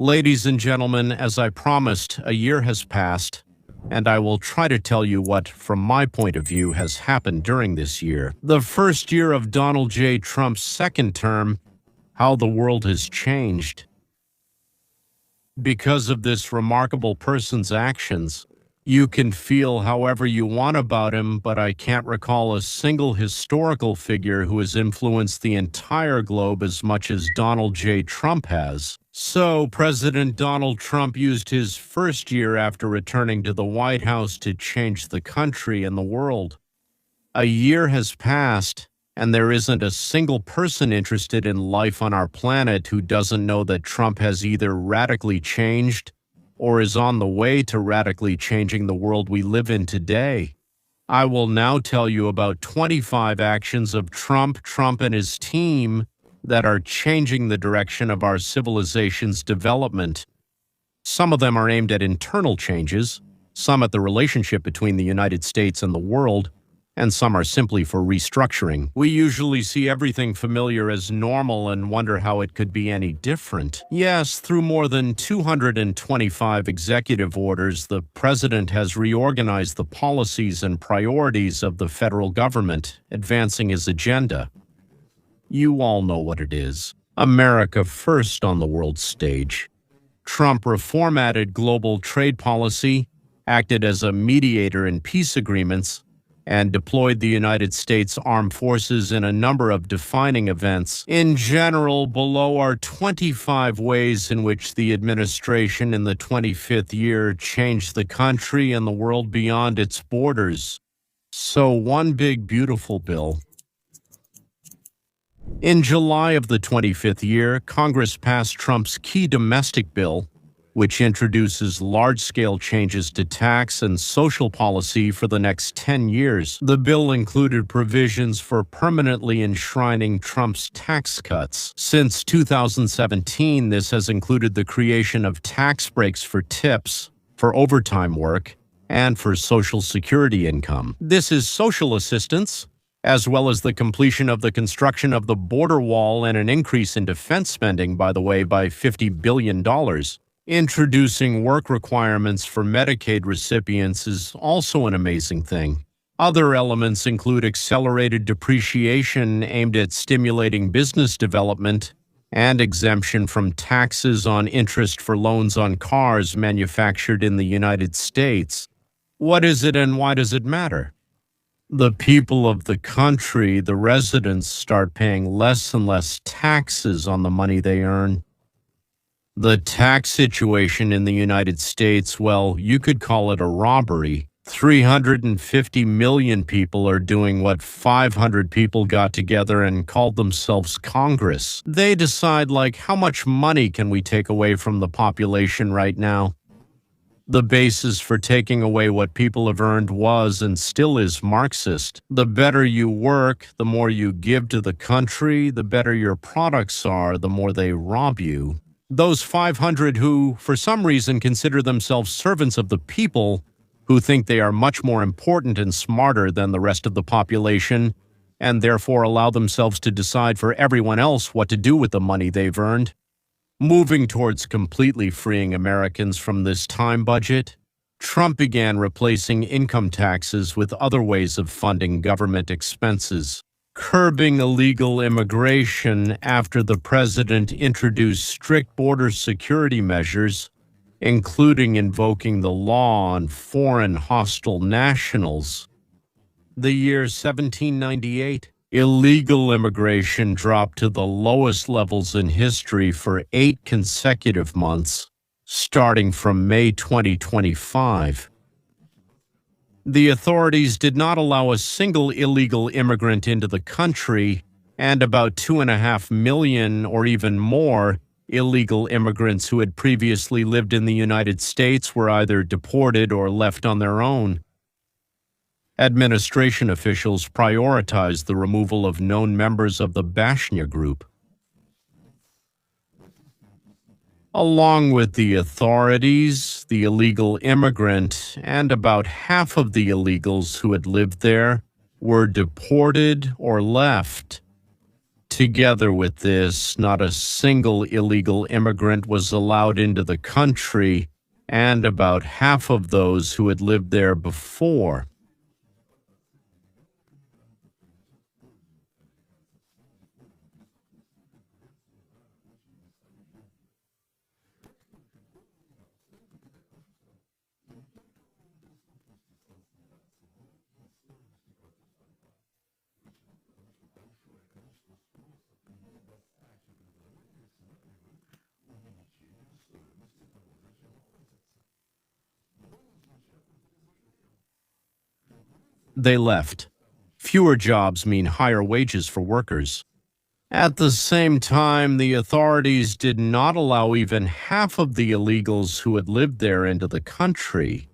Ladies and gentlemen, as I promised, a year has passed, and I will try to tell you what, from my point of view, has happened during this year. The first year of Donald J. Trump's second term, how the world has changed. Because of this remarkable person's actions, you can feel however you want about him, but I can't recall a single historical figure who has influenced the entire globe as much as Donald J. Trump has. So, President Donald Trump used his first year after returning to the White House to change the country and the world. A year has passed, and there isn't a single person interested in life on our planet who doesn't know that Trump has either radically changed or is on the way to radically changing the world we live in today. I will now tell you about 25 actions of Trump and his team that are changing the direction of our civilization's development. Some of them are aimed at internal changes, some at the relationship between the United States and the world, and some are simply for restructuring. We usually see everything familiar as normal and wonder how it could be any different. Yes, through more than 225 executive orders, the president has reorganized the policies and priorities of the federal government, advancing his agenda. You all know what it is. America first on the world stage. Trump reformatted global trade policy, acted as a mediator in peace agreements, and deployed the United States Armed Forces in a number of defining events. In general, below are 25 ways in which the administration in the 25th year changed the country and the world beyond its borders. So, one big beautiful bill. In July of the 25th year, Congress passed Trump's key domestic bill, which introduces large-scale changes to tax and social policy for the next 10 years. The bill included provisions for permanently enshrining Trump's tax cuts. Since 2017, this has included the creation of tax breaks for tips, for overtime work, and for Social Security income. This is social assistance, as well as the completion of the construction of the border wall and an increase in defense spending, by the way, by $50 billion. Introducing work requirements for Medicaid recipients is also an amazing thing. Other elements include accelerated depreciation aimed at stimulating business development and exemption from taxes on interest for loans on cars manufactured in the United States. What is it and why does it matter? The people of the country, the residents, start paying less and less taxes on the money they earn. The tax situation in the United States, well, you could call it a robbery. 350 million people are doing what 500 people got together and called themselves Congress. They decide, how much money can we take away from the population right now? The basis for taking away what people have earned was and still is Marxist. The better you work, the more you give to the country, the better your products are, the more they rob you. Those 500 who, for some reason, consider themselves servants of the people, who think they are much more important and smarter than the rest of the population, and therefore allow themselves to decide for everyone else what to do with the money they've earned. Moving towards completely freeing Americans from this time budget, Trump began replacing income taxes with other ways of funding government expenses. Curbing illegal immigration after the president introduced strict border security measures, including invoking the law on foreign hostile nationals. The year 1798, illegal immigration dropped to the lowest levels in history for 8 consecutive months, starting from May 2025. The authorities did not allow a single illegal immigrant into the country, and about 2.5 million or even more illegal immigrants who had previously lived in the United States were either deported or left on their own. Administration officials prioritized the removal of known members of the Bashnia group. Along with the authorities, the illegal immigrant, and about half of the illegals who had lived there were deported or left. Together with this, not a single illegal immigrant was allowed into the country, and about half of those who had lived there before. They left. Fewer jobs mean higher wages for workers. At the same time, the authorities did not allow even half of the illegals who had lived there into the country.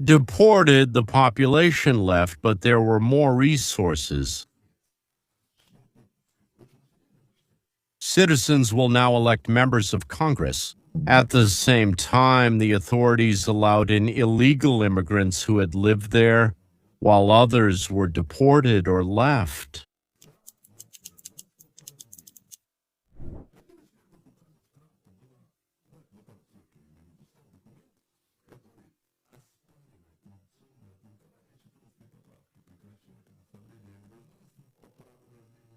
Deported, the population left, but there were more resources. Citizens will now elect members of Congress. At the same time, the authorities allowed in illegal immigrants who had lived there, while others were deported or left.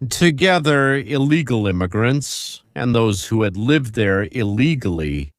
Together, illegal immigrants and those who had lived there illegally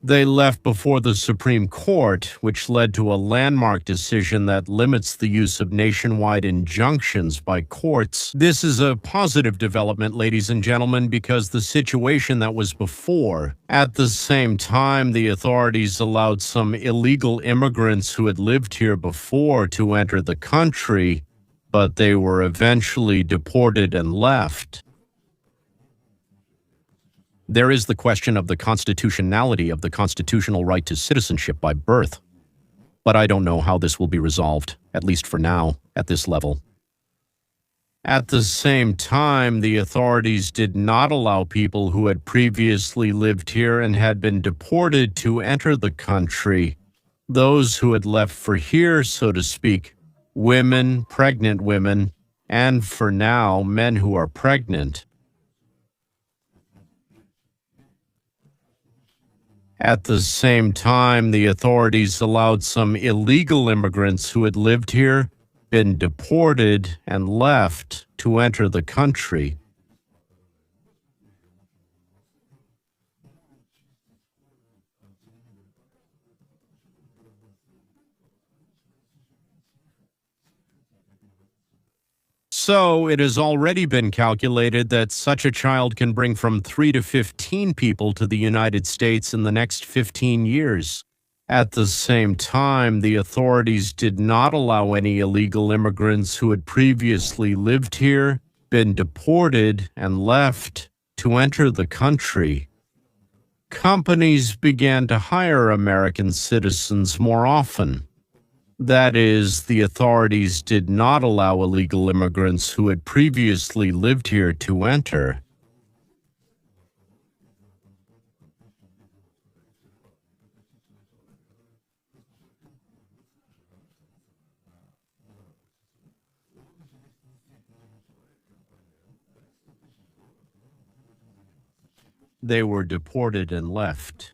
they left before the Supreme Court, which led to a landmark decision that limits the use of nationwide injunctions by courts. This is a positive development, ladies and gentlemen, because the situation that was before. At the same time, the authorities allowed some illegal immigrants who had lived here before to enter the country, but they were eventually deported and left. There is the question of the constitutionality of the constitutional right to citizenship by birth. But I don't know how this will be resolved, at least for now, at this level. At the same time, the authorities did not allow people who had previously lived here and had been deported to enter the country. Those who had left for here, so to speak, women, pregnant women, and for now, men who are pregnant. At the same time, the authorities allowed some illegal immigrants who had lived here, been deported, and left to enter the country. So it has already been calculated that such a child can bring from 3 to 15 people to the United States in the next 15 years. At the same time, the authorities did not allow any illegal immigrants who had previously lived here, been deported, and left to enter the country. Companies began to hire American citizens more often. That is, the authorities did not allow illegal immigrants who had previously lived here to enter. They were deported and left.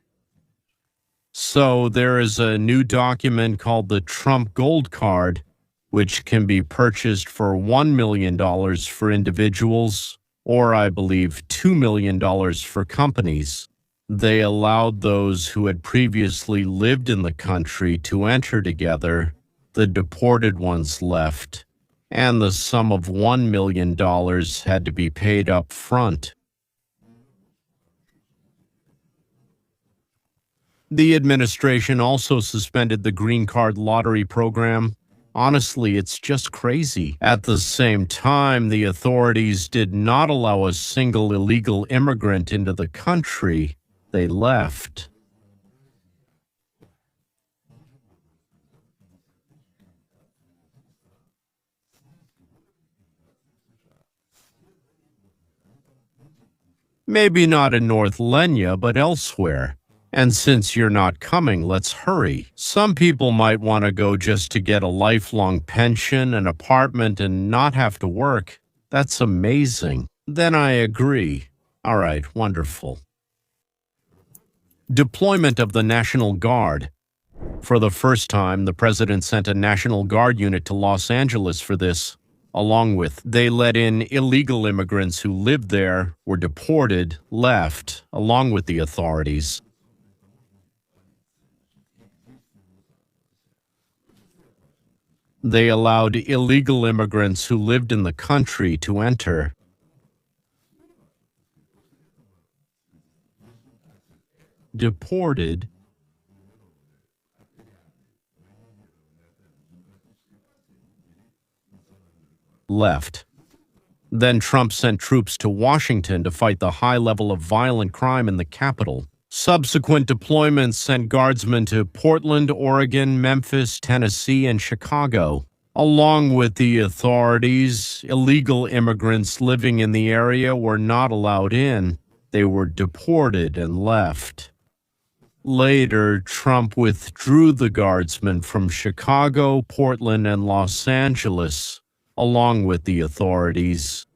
So there is a new document called the Trump Gold Card, which can be purchased for $1 million for individuals, or I believe $2 million for companies. They allowed those who had previously lived in the country to enter together. The deported ones left, and the sum of $1 million had to be paid up front. The administration also suspended the green card lottery program. Honestly, it's just crazy. At the same time, the authorities did not allow a single illegal immigrant into the country. They left. Maybe not in North Lenya, but elsewhere. And since you're not coming, let's hurry. Some people might want to go just to get a lifelong pension, an apartment, and not have to work. That's amazing. Then I agree. All right, wonderful. Deployment of the National Guard. For the first time, the president sent a National Guard unit to Los Angeles for this. They let in illegal immigrants who lived there, were deported, left, along with the authorities. They allowed illegal immigrants who lived in the country to enter. Deported, left. Then Trump sent troops to Washington to fight the high level of violent crime in the capital. Subsequent deployments sent guardsmen to Portland, Oregon, Memphis, Tennessee, and Chicago. Along with the authorities, illegal immigrants living in the area were not allowed in. They were deported and left. Later, Trump withdrew the guardsmen from Chicago, Portland, and Los Angeles, along with the authorities.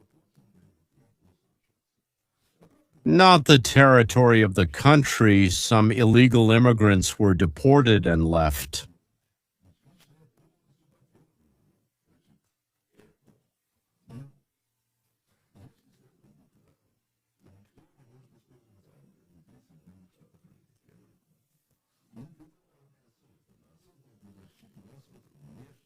Not the territory of the country, some illegal immigrants were deported and left.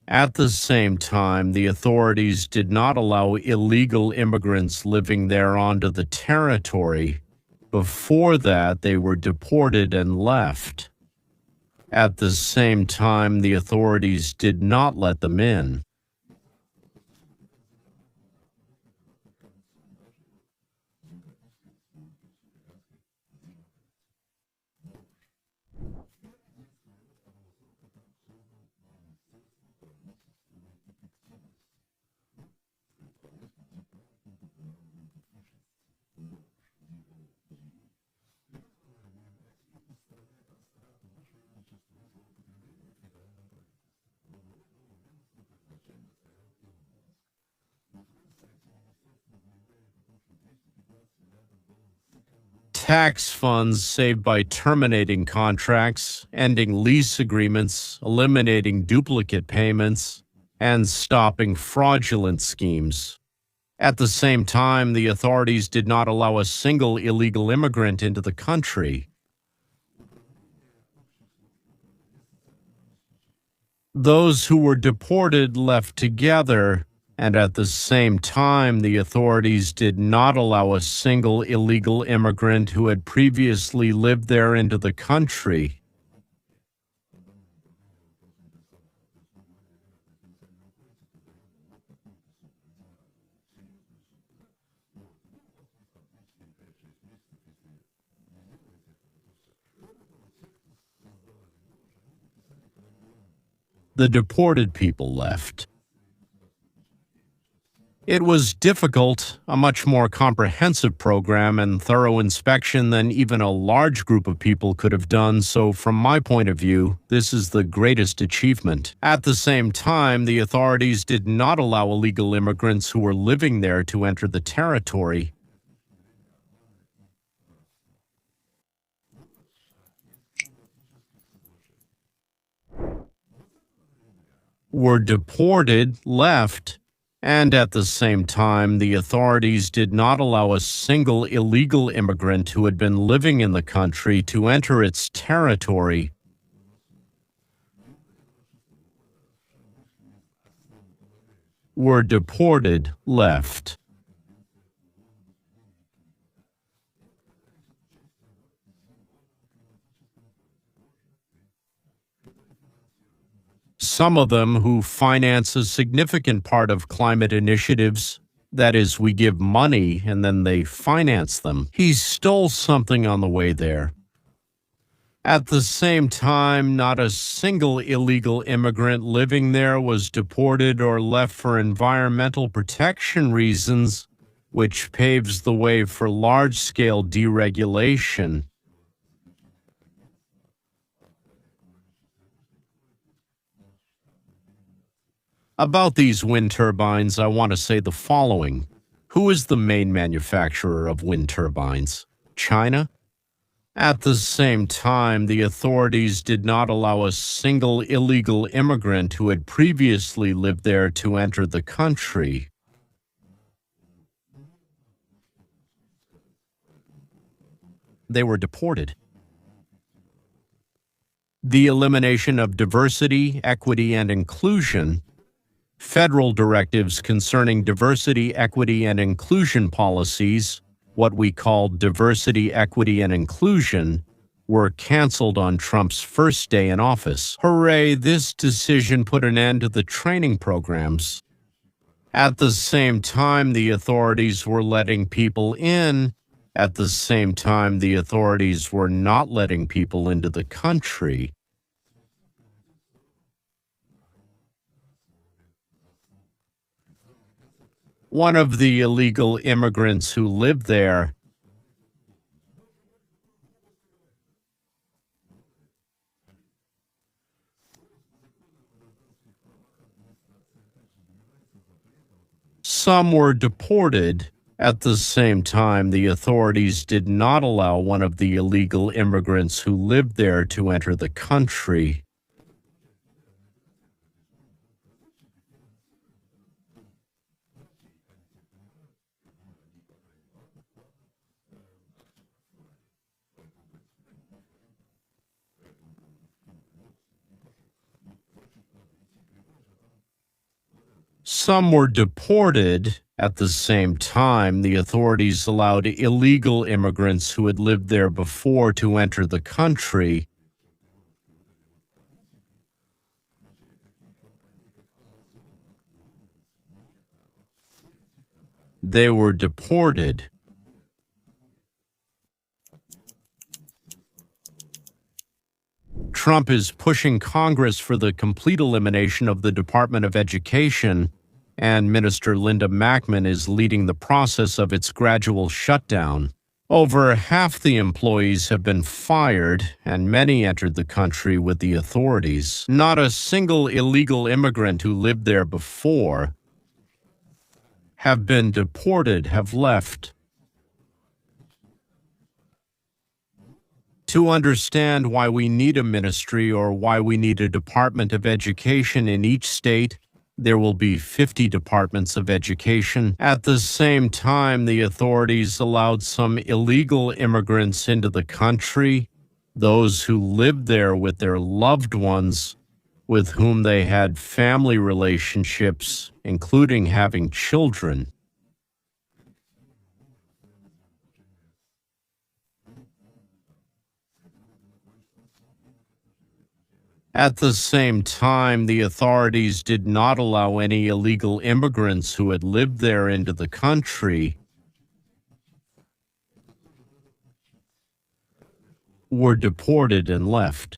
At the same time, the authorities did not allow illegal immigrants living there onto the territory. Before that, they were deported and left. At the same time, the authorities did not let them in. Tax funds saved by terminating contracts, ending lease agreements, eliminating duplicate payments, and stopping fraudulent schemes. At the same time, the authorities did not allow a single illegal immigrant into the country. Those who were deported left together, and at the same time, the authorities did not allow a single illegal immigrant who had previously lived there into the country. The deported people left. It was difficult, a much more comprehensive program and thorough inspection than even a large group of people could have done, so from my point of view, this is the greatest achievement. At the same time, the authorities did not allow illegal immigrants who were living there to enter the territory. Were deported, left, and at the same time, the authorities did not allow a single illegal immigrant who had been living in the country to enter its territory. Were deported, left. some of them who finance a significant part of climate initiatives. That is, we give money and then they finance them. He stole something on the way there. At the same time, not a single illegal immigrant living there was deported or left for environmental protection reasons, which paves the way for large-scale deregulation. About these wind turbines, I want to say the following. Who is the main manufacturer of wind turbines? China? At the same time, the authorities did not allow a single illegal immigrant who had previously lived there to enter the country. They were deported. The elimination of diversity, equity, and inclusion. Federal directives concerning diversity, equity, and inclusion policies, what we call diversity, equity, and inclusion, were canceled on Trump's first day in office. Hooray, this decision put an end to the training programs. At the same time, the authorities were letting people in. At the same time, the authorities were not letting people into the country. One of the illegal immigrants who lived there some were deported. At the same time, the authorities did not allow one of the illegal immigrants who lived there to enter the country. Some were deported. At the same time, the authorities allowed illegal immigrants who had lived there before to enter the country. They were deported. Trump is pushing Congress for the complete elimination of the Department of Education, and Minister Linda Mackman is leading the process of its gradual shutdown. Over half the employees have been fired, and many entered the country with the authorities. Not a single illegal immigrant who lived there before have been deported, have left. To understand why we need a ministry or why we need a Department of Education in each state, there will be 50 departments of education. At the same time, the authorities allowed some illegal immigrants into the country, those who lived there with their loved ones, with whom they had family relationships, including having children. At the same time, the authorities did not allow any illegal immigrants who had lived there into the country, were deported and left.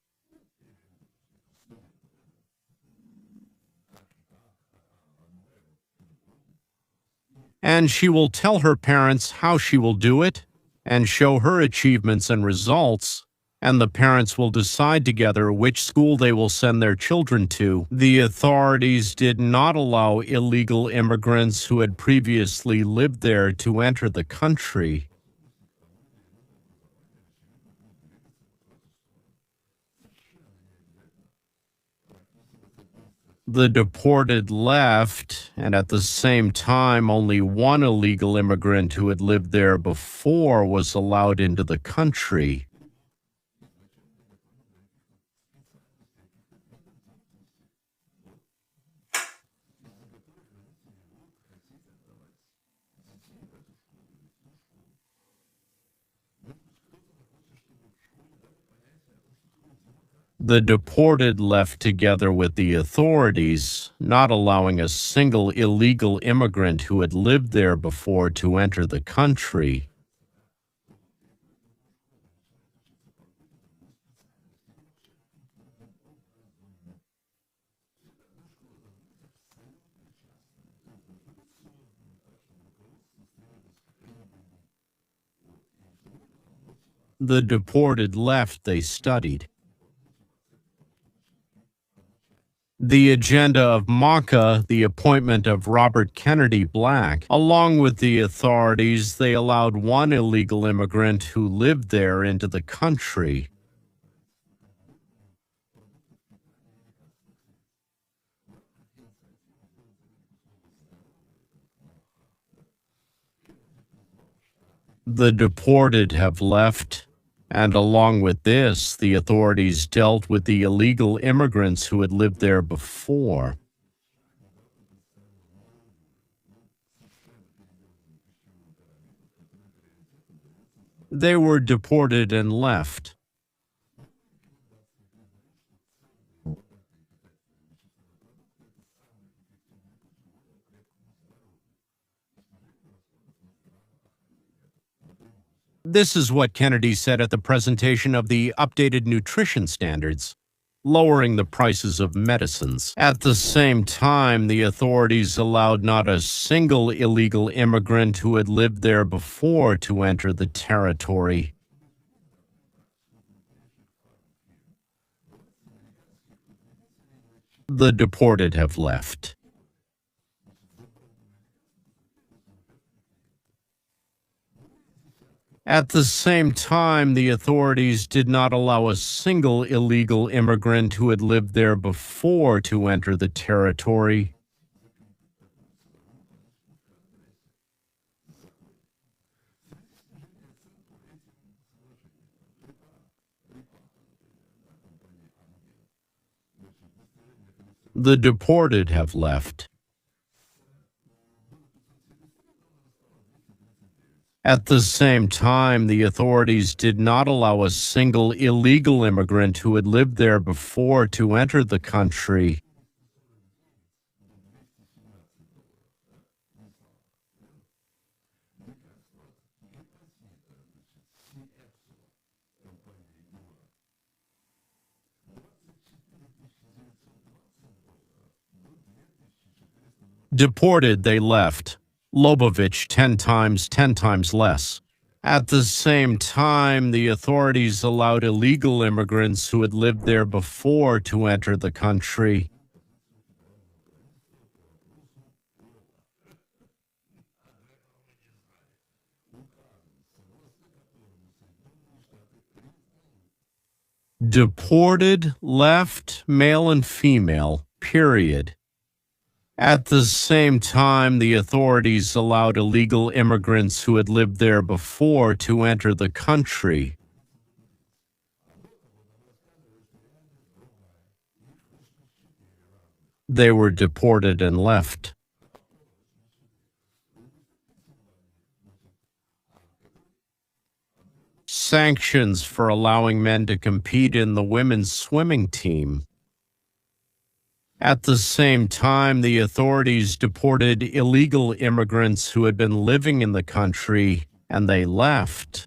And she will tell her parents how she will do it and show her achievements and results, and the parents will decide together which school they will send their children to. The authorities did not allow illegal immigrants who had previously lived there to enter the country. The deported left, and at the same time, only one illegal immigrant who had lived there before was allowed into the country. The deported left together with the authorities, not allowing a single illegal immigrant who had lived there before to enter the country. The deported left they studied. The agenda of MACA, the appointment of Robert Kennedy Black, along with the authorities, they allowed one illegal immigrant who lived there into the country. The deported have left, and along with this, the authorities dealt with the illegal immigrants who had lived there before. They were deported and left. This is what Kennedy said at the presentation of the updated nutrition standards, lowering the prices of medicines. At the same time, the authorities allowed not a single illegal immigrant who had lived there before to enter the territory. The deported have left. At the same time, the authorities did not allow a single illegal immigrant who had lived there before to enter the territory. The deported have left. At the same time, the authorities did not allow a single illegal immigrant who had lived there before to enter the country. Deported, they left. Lobovich 10 times less. At the same time, the authorities allowed illegal immigrants who had lived there before to enter the country. Deported, left, male and female, period. At the same time, the authorities allowed illegal immigrants who had lived there before to enter the country. They were deported and left. Sanctions for allowing men to compete in the women's swimming team. At the same time, the authorities deported illegal immigrants who had been living in the country, and they left.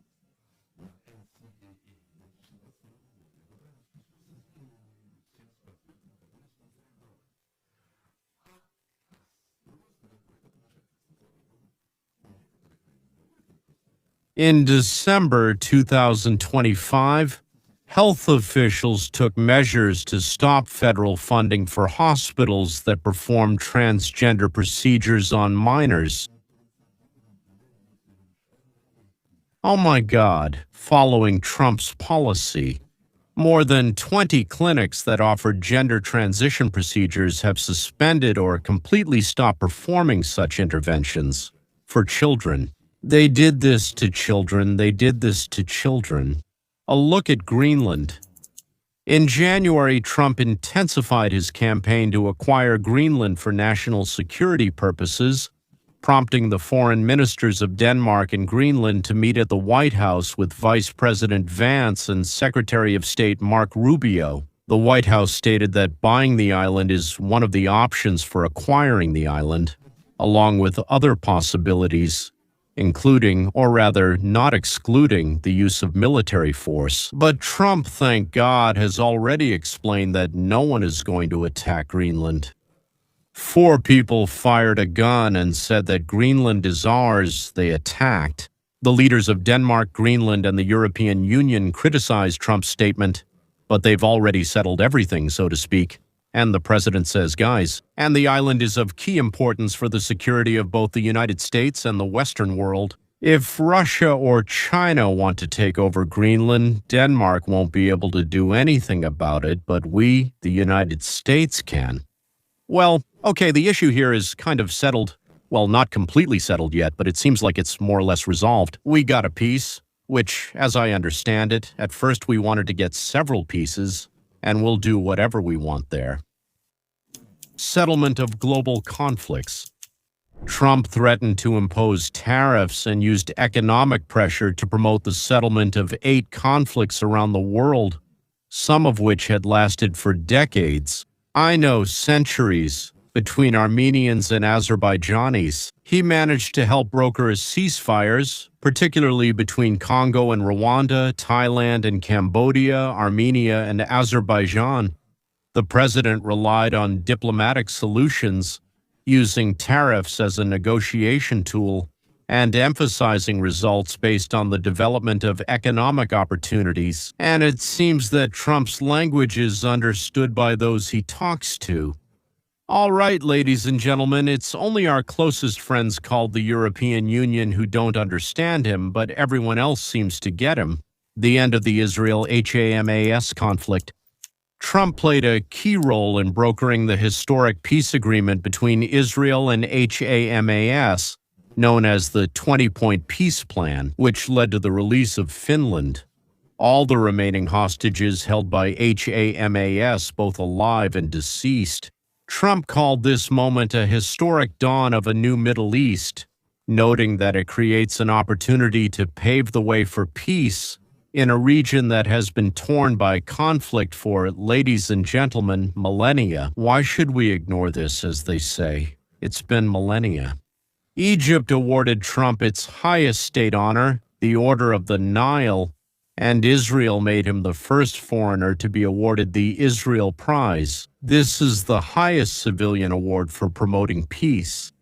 In December 2025, health officials took measures to stop federal funding for hospitals that perform transgender procedures on minors. Oh my God, following Trump's policy, more than 20 clinics that offered gender transition procedures have suspended or completely stopped performing such interventions for children. They did this to children. They did this to children. A look at Greenland. In January, Trump intensified his campaign to acquire Greenland for national security purposes, prompting the foreign ministers of Denmark and Greenland to meet at the White House with Vice President Vance and Secretary of State Mark Rubio. The White House stated that buying the island is one of the options for acquiring the island, along with other possibilities, including, or rather not excluding, the use of military force. But Trump, thank God, has already explained that no one is going to attack Greenland. 4 people fired a gun and said that Greenland is ours. They attacked. The leaders of Denmark, Greenland, and the European Union criticized Trump's statement, but they've already settled everything, so to speak. And the president says, guys, and the island is of key importance for the security of both the United States and the Western world. If Russia or China want to take over Greenland, Denmark won't be able to do anything about it, but we, the United States, can. Well, okay, the issue here is kind of settled. Well, not completely settled yet, but it seems like it's more or less resolved. We got a piece, which, as I understand it, at first we wanted to get several pieces, and we'll do whatever we want there. Settlement of global conflicts. Trump threatened to impose tariffs and used economic pressure to promote the settlement of 8 conflicts around the world, some of which had lasted for decades. I know, centuries, between Armenians and Azerbaijanis. He managed to help broker ceasefires, particularly between Congo and Rwanda, Thailand and Cambodia, Armenia and Azerbaijan. The president relied on diplomatic solutions, using tariffs as a negotiation tool, and emphasizing results based on the development of economic opportunities. And it seems that Trump's language is understood by those he talks to. All right, ladies and gentlemen, it's only our closest friends called the European Union who don't understand him, but everyone else seems to get him. The end of the Israel-Hamas conflict. Trump played a key role in brokering the historic peace agreement between Israel and Hamas, known as the 20-point peace plan, which led to the release of Finland. All the remaining hostages held by Hamas, both alive and deceased. Trump called this moment a historic dawn of a new Middle East, noting that it creates an opportunity to pave the way for peace in a region that has been torn by conflict for, ladies and gentlemen, millennia. Why should we ignore this, as they say? It's been millennia. Egypt awarded Trump its highest state honor, the Order of the Nile, and Israel made him the first foreigner to be awarded the Israel Prize. This is the highest civilian award for promoting peace.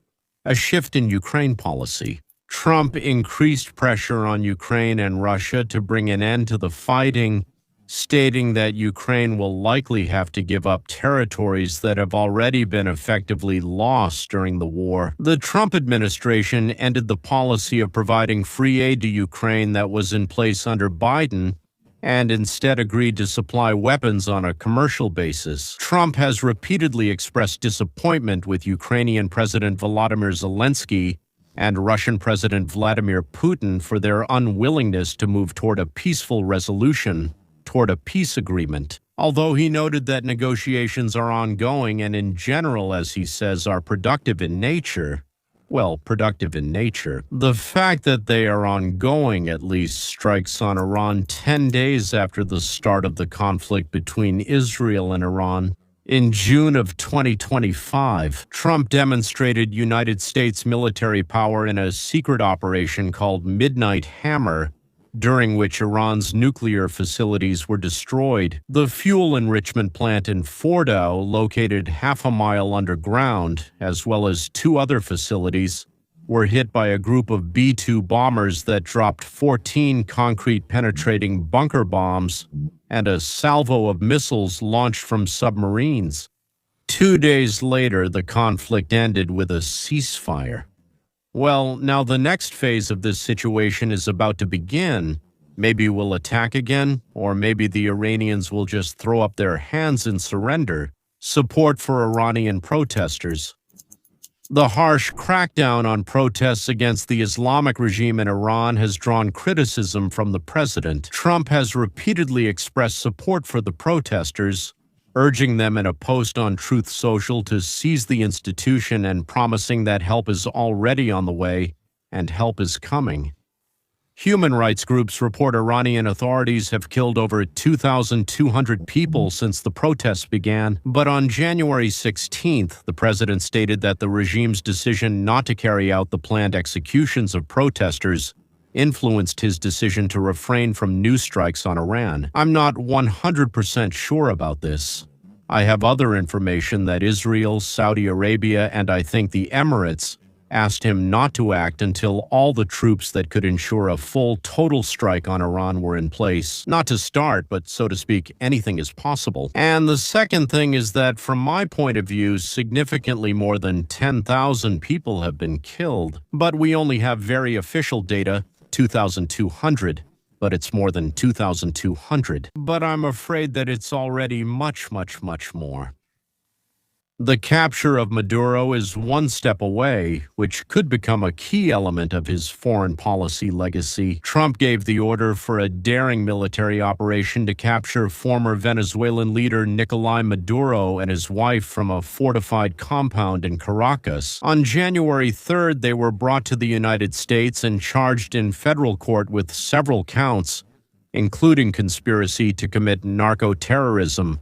A shift in Ukraine policy. Trump increased pressure on Ukraine and Russia to bring an end to the fighting, stating that Ukraine will likely have to give up territories that have already been effectively lost during the war. The Trump administration ended the policy of providing free aid to Ukraine that was in place under Biden and instead agreed to supply weapons on a commercial basis. Trump has repeatedly expressed disappointment with Ukrainian President Volodymyr Zelensky and Russian President Vladimir Putin for their unwillingness to move toward a peaceful resolution, toward a peace agreement. Although he noted that negotiations are ongoing and in general, as he says, are productive in nature, the fact that they are ongoing at least strikes on Iran 10 days after the start of the conflict between Israel and Iran. In June of 2025, Trump demonstrated United States military power in a secret operation called Midnight Hammer, during which Iran's nuclear facilities were destroyed. The fuel enrichment plant in Fordow, located half a mile underground, as well as 2 other facilities, were hit by a group of B-2 bombers that dropped 14 concrete-penetrating bunker bombs and a salvo of missiles launched from submarines. 2 days later, the conflict ended with a ceasefire. Well, now the next phase of this situation is about to begin. Maybe we'll attack again, or maybe the Iranians will just throw up their hands and surrender. Support for Iranian protesters. The harsh crackdown on protests against the Islamic regime in Iran has drawn criticism from the president. Trump has repeatedly expressed support for the protesters, urging them in a post on Truth Social to seize the institution and promising that help is already on the way and help is coming. Human rights groups report Iranian authorities have killed over 2,200 people since the protests began. But on January 16th, the president stated that the regime's decision not to carry out the planned executions of protesters influenced his decision to refrain from new strikes on Iran. I'm not 100% sure about this. I have other information that Israel, Saudi Arabia, and I think the Emirates asked him not to act until all the troops that could ensure a full, total strike on Iran were in place. Not to start, but so to speak, anything is possible. And the second thing is that, from my point of view, significantly more than 10,000 people have been killed. But we only have very official data, 2,200. But it's more than 2,200. But I'm afraid that it's already much, much, much more. The capture of Maduro is one step away, which could become a key element of his foreign policy legacy. Trump gave the order for a daring military operation to capture former Venezuelan leader Nicolás Maduro and his wife from a fortified compound in Caracas. On January 3rd, they were brought to the United States and charged in federal court with several counts, including conspiracy to commit narco-terrorism.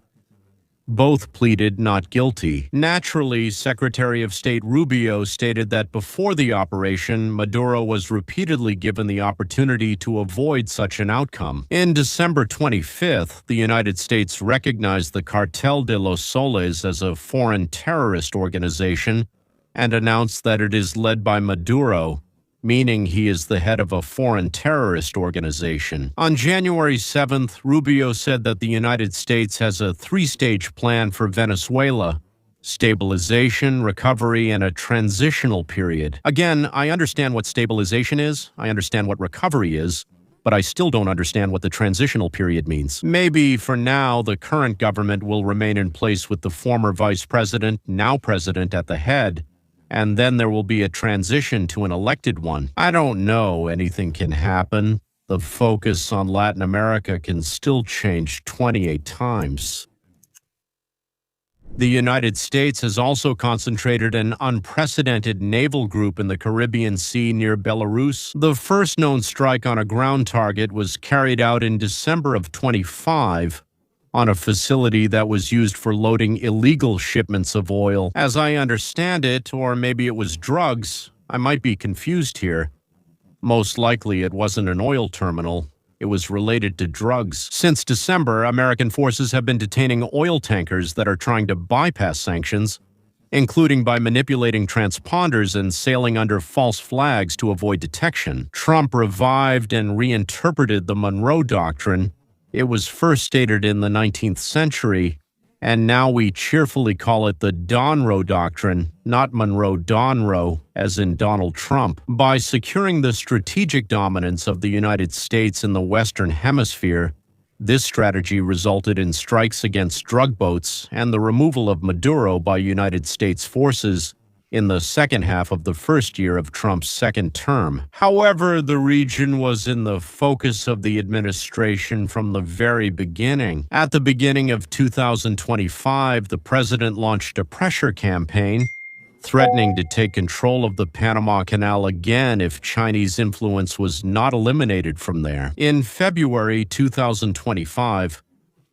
Both pleaded not guilty. Naturally, Secretary of State Rubio stated that before the operation, Maduro was repeatedly given the opportunity to avoid such an outcome. In December 25th, the United States recognized the Cartel de los Soles as a foreign terrorist organization and announced that it is led by Maduro, meaning he is the head of a foreign terrorist organization. On January 7th, Rubio said that the United States has a three-stage plan for Venezuela: stabilization, recovery, and a transitional period. Again, I understand what stabilization is, I understand what recovery is, but I still don't understand what the transitional period means. Maybe, for now, the current government will remain in place with the former vice president, now president, at the head, and then there will be a transition to an elected one. I don't know. Anything can happen. The focus on Latin America can still change 28 times. The United States has also concentrated an unprecedented naval group in the Caribbean Sea near Belarus. The first known strike on a ground target was carried out in December of 25, on a facility that was used for loading illegal shipments of oil. As I understand it, or maybe it was drugs, I might be confused here. Most likely it wasn't an oil terminal. It was related to drugs. Since December, American forces have been detaining oil tankers that are trying to bypass sanctions, including by manipulating transponders and sailing under false flags to avoid detection. Trump revived and reinterpreted the Monroe Doctrine. It was first stated in the 19th century, and now we cheerfully call it the Donroe Doctrine, not Monroe-Donroe, as in Donald Trump. By securing the strategic dominance of the United States in the Western Hemisphere, this strategy resulted in strikes against drug boats and the removal of Maduro by United States forces in the second half of the first year of Trump's second term. However, the region was in the focus of the administration from the very beginning. At the beginning of 2025, the president launched a pressure campaign, threatening to take control of the Panama Canal again if Chinese influence was not eliminated from there. In February 2025,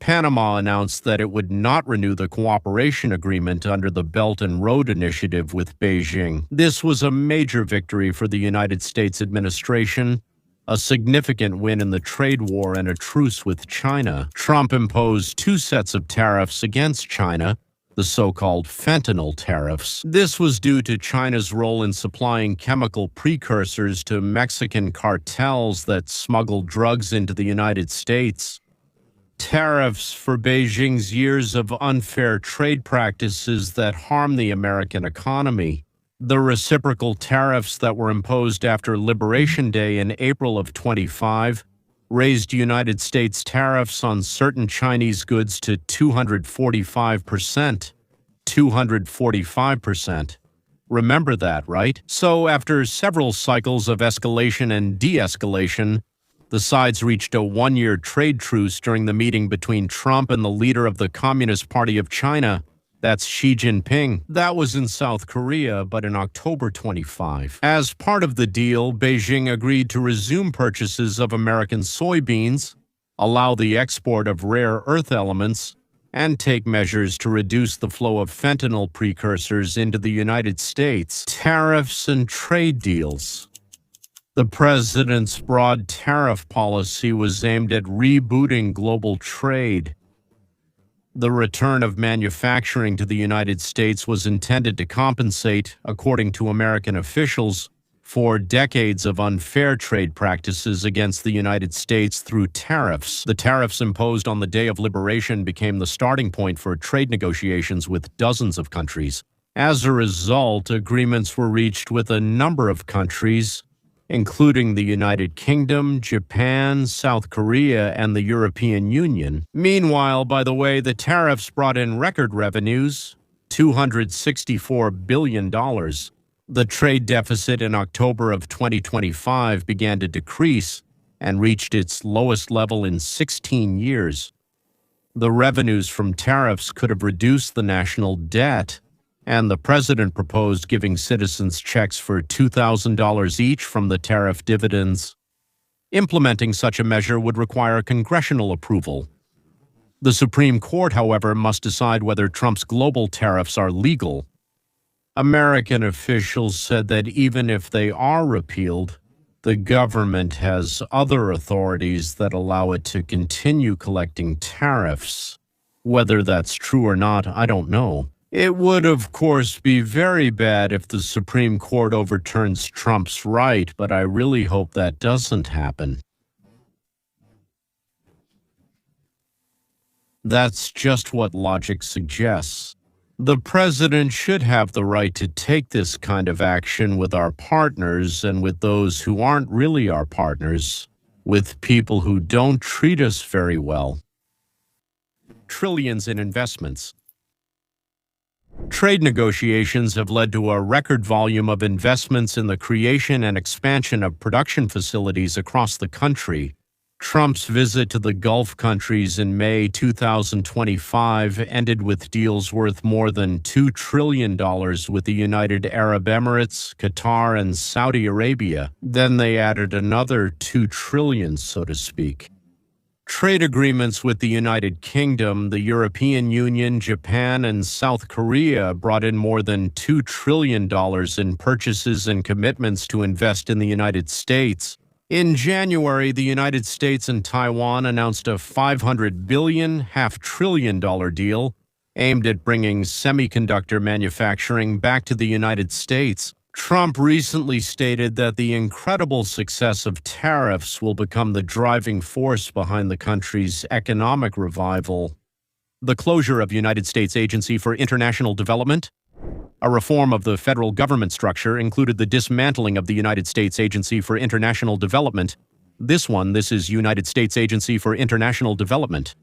Panama announced that it would not renew the cooperation agreement under the Belt and Road Initiative with Beijing. This was a major victory for the United States administration, a significant win in the trade war and a truce with China. Trump imposed two sets of tariffs against China, the so-called fentanyl tariffs. This was due to China's role in supplying chemical precursors to Mexican cartels that smuggled drugs into the United States. Tariffs for Beijing's years of unfair trade practices that harm the American economy. The reciprocal tariffs that were imposed after Liberation Day in April of 25 raised United States tariffs on certain Chinese goods to 245%. 245%. Remember that, right? So after several cycles of escalation and de-escalation, the sides reached a one-year trade truce during the meeting between Trump and the leader of the Communist Party of China That's Xi Jinping. That was in South Korea, but in October 25. As part of the deal, Beijing agreed to resume purchases of American soybeans, allow the export of rare earth elements, and take measures to reduce the flow of fentanyl precursors into the United States. Tariffs and trade deals. The president's broad tariff policy was aimed at rebooting global trade. The return of manufacturing to the United States was intended to compensate, according to American officials, for decades of unfair trade practices against the United States through tariffs. The tariffs imposed on the Day of Liberation became the starting point for trade negotiations with dozens of countries. As a result, agreements were reached with a number of countries, including the United Kingdom, Japan, South Korea, and the European Union. Meanwhile, by the way, the tariffs brought in record revenues, $264 billion. The trade deficit in October of 2025 began to decrease and reached its lowest level in 16 years. The revenues from tariffs could have reduced the national debt, and the president proposed giving citizens checks for $2,000 each from the tariff dividends. Implementing such a measure would require congressional approval. The Supreme Court, however, must decide whether Trump's global tariffs are legal. American officials said that even if they are repealed, the government has other authorities that allow it to continue collecting tariffs. Whether that's true or not, I don't know. It would, of course, be very bad if the Supreme Court overturns Trump's right, but I really hope that doesn't happen. That's just what logic suggests. The president should have the right to take this kind of action with our partners and with those who aren't really our partners, with people who don't treat us very well. Trillions in investments. Trade negotiations have led to a record volume of investments in the creation and expansion of production facilities across the country. Trump's visit to the Gulf countries in May 2025 ended with deals worth more than $2 trillion with the United Arab Emirates, Qatar, and Saudi Arabia. Then they added another $2 trillion, so to speak. Trade agreements with the United Kingdom, the European Union, Japan, and South Korea brought in more than $2 trillion in purchases and commitments to invest in the United States. In January, the United States and Taiwan announced a $500 billion, half-trillion-dollar deal aimed at bringing semiconductor manufacturing back to the United States. Trump recently stated that the incredible success of tariffs will become the driving force behind the country's economic revival. The closure of United States Agency for International Development. A reform of the federal government structure included the dismantling of the United States Agency for International Development. This is United States Agency for International Development.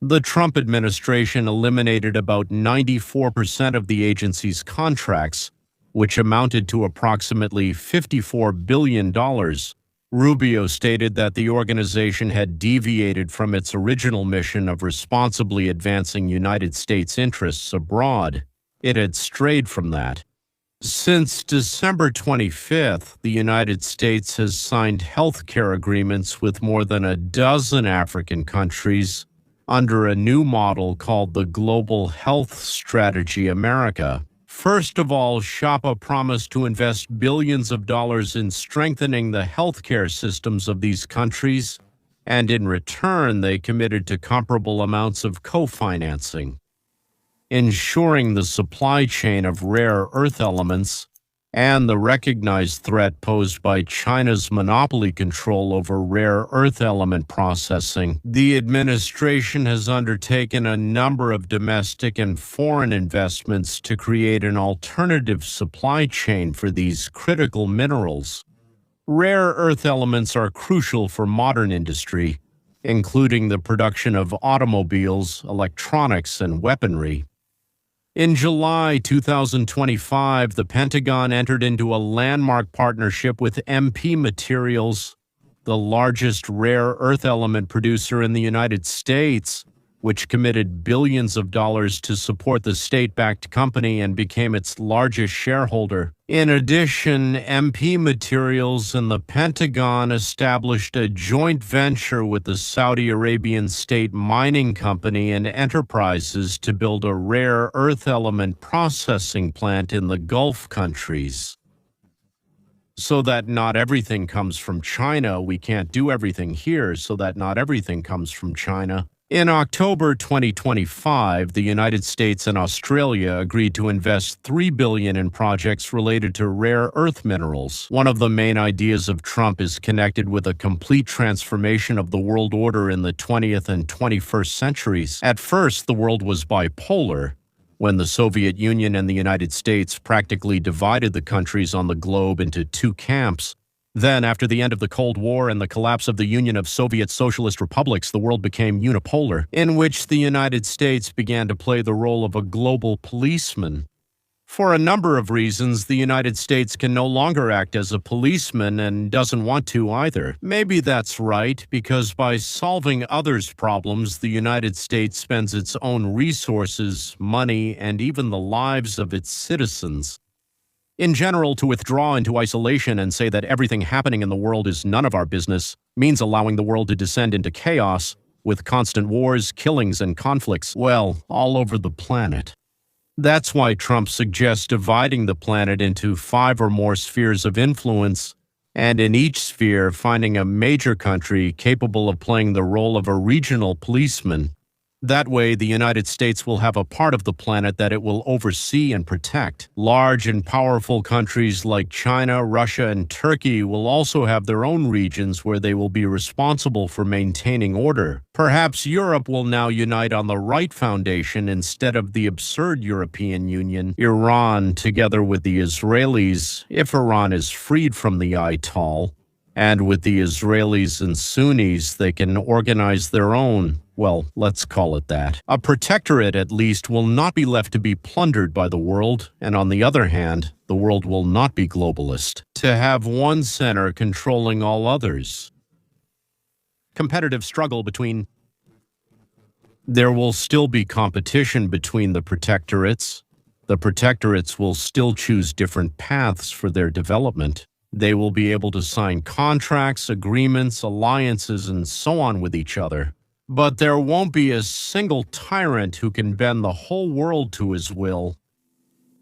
The Trump administration eliminated about 94% of the agency's contracts, which amounted to approximately $54 billion. Rubio stated that the organization had deviated from its original mission of responsibly advancing United States interests abroad. It had strayed from that. Since December 25th, the United States has signed healthcare agreements with more than a dozen African countries under a new model called the Global Health Strategy America. First of all, SHAPA promised to invest billions of dollars in strengthening the healthcare systems of these countries, and in return, they committed to comparable amounts of co-financing. Ensuring the supply chain of rare earth elements and the recognized threat posed by China's monopoly control over rare earth element processing, the administration has undertaken a number of domestic and foreign investments to create an alternative supply chain for these critical minerals. Rare earth elements are crucial for modern industry, including the production of automobiles, electronics, and weaponry. In July 2025, the Pentagon entered into a landmark partnership with MP Materials, the largest rare earth element producer in the United States, which committed billions of dollars to support the state-backed company and became its largest shareholder. In addition, MP Materials and the Pentagon established a joint venture with the Saudi Arabian state mining company and enterprises to build a rare earth element processing plant in the Gulf countries. So that not everything comes from China, we can't do everything here, so that not everything comes from China. In October 2025, the United States and Australia agreed to invest $3 billion in projects related to rare earth minerals. One of the main ideas of Trump is connected with a complete transformation of the world order in the 20th and 21st centuries. At first, the world was bipolar, when the Soviet Union and the United States practically divided the countries on the globe into two camps. Then, after the end of the Cold War and the collapse of the Union of Soviet Socialist Republics, the world became unipolar, in which the United States began to play the role of a global policeman. For a number of reasons, the United States can no longer act as a policeman and doesn't want to either. Maybe that's right, because by solving others' problems, the United States spends its own resources, money, and even the lives of its citizens. In general, to withdraw into isolation and say that everything happening in the world is none of our business means allowing the world to descend into chaos, with constant wars, killings, and conflicts, well, all over the planet. That's why Trump suggests dividing the planet into 5 or more spheres of influence, and in each sphere finding a major country capable of playing the role of a regional policeman. That way, the United States will have a part of the planet that it will oversee and protect. Large and powerful countries like China, Russia, and Turkey will also have their own regions where they will be responsible for maintaining order. Perhaps Europe will now unite on the right foundation instead of the absurd European Union. Iran, together with the Israelis, if Iran is freed from the Ayatollah, and with the Israelis and Sunnis, they can organize their own, well, let's call it that. A protectorate, at least, will not be left to be plundered by the world, and on the other hand, the world will not be globalist. To have one center controlling all others. Competitive struggle between... There will still be competition between the protectorates. The protectorates will still choose different paths for their development. They will be able to sign contracts, agreements, alliances, and so on with each other. But there won't be a single tyrant who can bend the whole world to his will.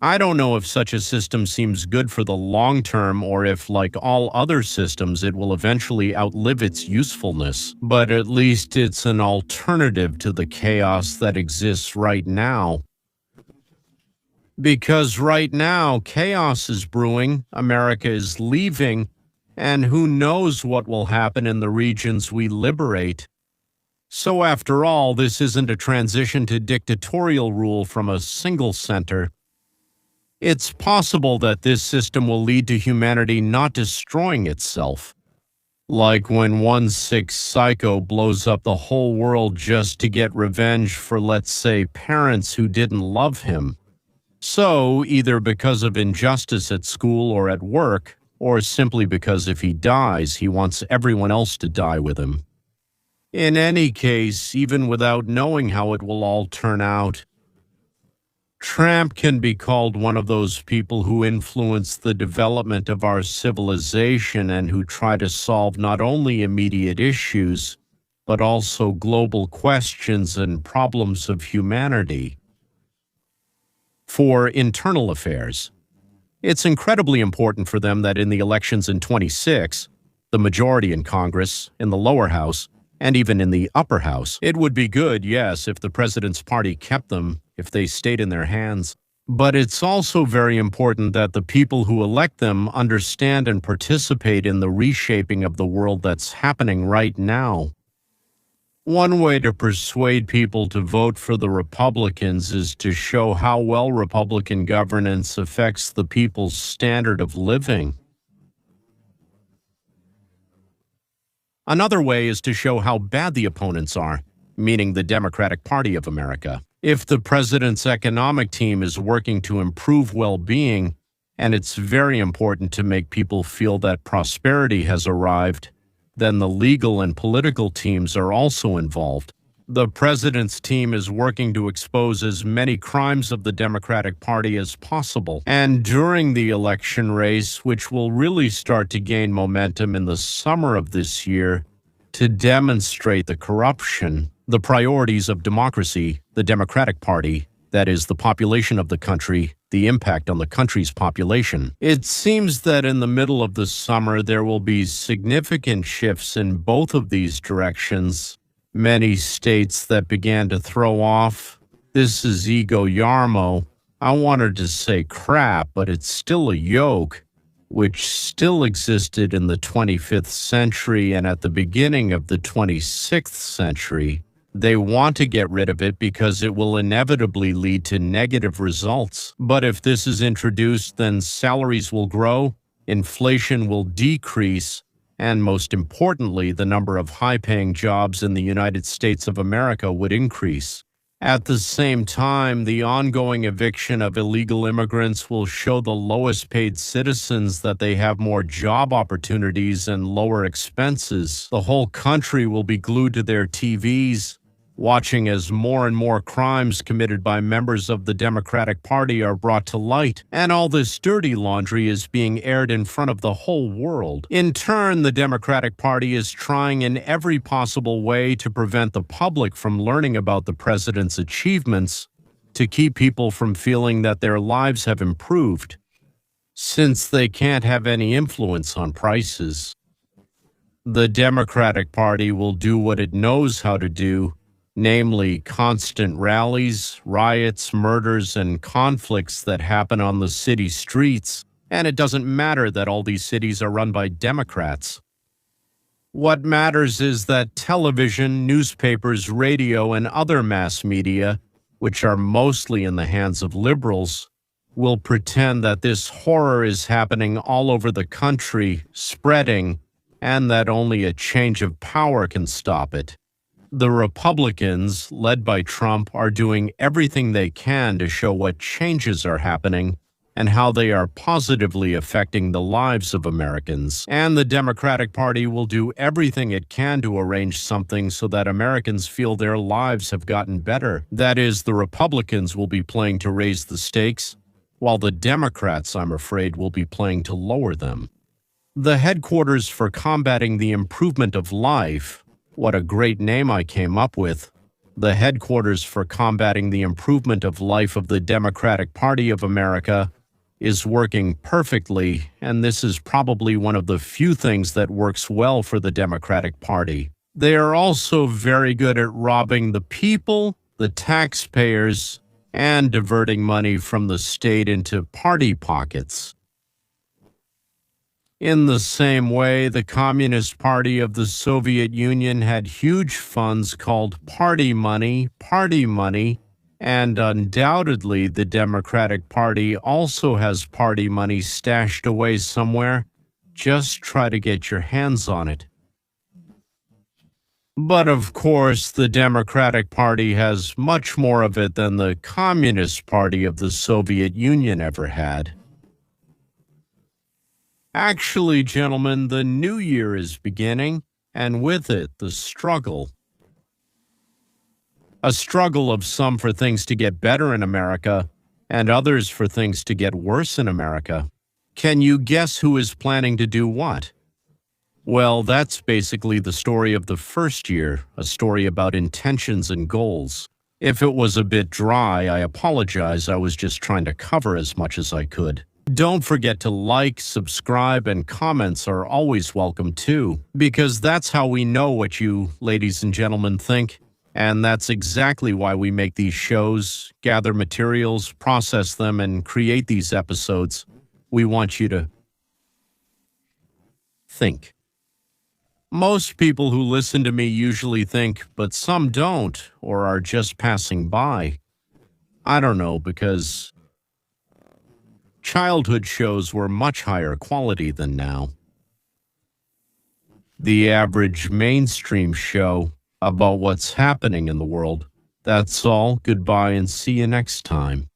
I don't know if such a system seems good for the long term or if, like all other systems, it will eventually outlive its usefulness. But at least it's an alternative to the chaos that exists right now. Because right now, chaos is brewing, America is leaving, and who knows what will happen in the regions we liberate. So after all, this isn't a transition to dictatorial rule from a single center. It's possible that this system will lead to humanity not destroying itself. Like when one sick psycho blows up the whole world just to get revenge for, let's say, parents who didn't love him. So, either because of injustice at school or at work, or simply because if he dies, he wants everyone else to die with him. In any case, even without knowing how it will all turn out, Trump can be called one of those people who influence the development of our civilization and who try to solve not only immediate issues, but also global questions and problems of humanity. For internal affairs, it's incredibly important for them that in the elections in 26, the majority in Congress, in the lower house, and even in the upper house, it would be good, yes, if the president's party kept them, if they stayed in their hands. But it's also very important that the people who elect them understand and participate in the reshaping of the world that's happening right now. One way to persuade people to vote for the Republicans is to show how well Republican governance affects the people's standard of living. Another way is to show how bad the opponents are, meaning the Democratic Party of America. If the president's economic team is working to improve well-being, and it's very important to make people feel that prosperity has arrived, then the legal and political teams are also involved. The president's team is working to expose as many crimes of the Democratic Party as possible. And during the election race, which will really start to gain momentum in the summer of this year, to demonstrate the corruption, the priorities of democracy, the Democratic Party, that is, the population of the country, the impact on the country's population. It seems that in the middle of the summer, there will be significant shifts in both of these directions. Many states that began to throw off, "This is ego Yarmo." I wanted to say crap, but it's still a yoke, which still existed in the 25th century and at the beginning of the 26th century. They want to get rid of it because it will inevitably lead to negative results. But if this is introduced, then salaries will grow, inflation will decrease, and most importantly, the number of high-paying jobs in the United States of America would increase. At the same time, the ongoing eviction of illegal immigrants will show the lowest-paid citizens that they have more job opportunities and lower expenses. The whole country will be glued to their TVs, watching as more and more crimes committed by members of the Democratic Party are brought to light, and all this dirty laundry is being aired in front of the whole world. In turn, the Democratic Party is trying in every possible way to prevent the public from learning about the president's achievements, to keep people from feeling that their lives have improved, since they can't have any influence on prices. The Democratic Party will do what it knows how to do, namely constant rallies, riots, murders, and conflicts that happen on the city streets, and it doesn't matter that all these cities are run by Democrats. What matters is that television, newspapers, radio, and other mass media, which are mostly in the hands of liberals, will pretend that this horror is happening all over the country, spreading, and that only a change of power can stop it. The Republicans, led by Trump, are doing everything they can to show what changes are happening and how they are positively affecting the lives of Americans. And the Democratic Party will do everything it can to arrange something so that Americans feel their lives have gotten better. That is, the Republicans will be playing to raise the stakes, while the Democrats, I'm afraid, will be playing to lower them. The headquarters for combating the improvement of life, what a great name I came up with. The headquarters for combating the improvement of life of the Democratic Party of America is working perfectly, and this is probably one of the few things that works well for the Democratic Party. They are also very good at robbing the people, the taxpayers, and diverting money from the state into party pockets. In the same way, the Communist Party of the Soviet Union had huge funds called party money, and undoubtedly the Democratic Party also has party money stashed away somewhere. Just try to get your hands on it. But of course, the Democratic Party has much more of it than the Communist Party of the Soviet Union ever had. Actually, gentlemen, the new year is beginning, and with it, the struggle. A struggle of some for things to get better in America, and others for things to get worse in America. Can you guess who is planning to do what? Well, that's basically the story of the first year, a story about intentions and goals. If it was a bit dry, I apologize. I was just trying to cover as much as I could. Don't forget to like, subscribe, and comments are always welcome too, because that's how we know what you, ladies and gentlemen, think. And that's exactly why we make these shows, gather materials, process them, and create these episodes. We want you to think. Most people who listen to me usually think, but some don't, or are just passing by. I don't know, because childhood shows were much higher quality than now. The average mainstream show about what's happening in the world. That's all. Goodbye and see you next time.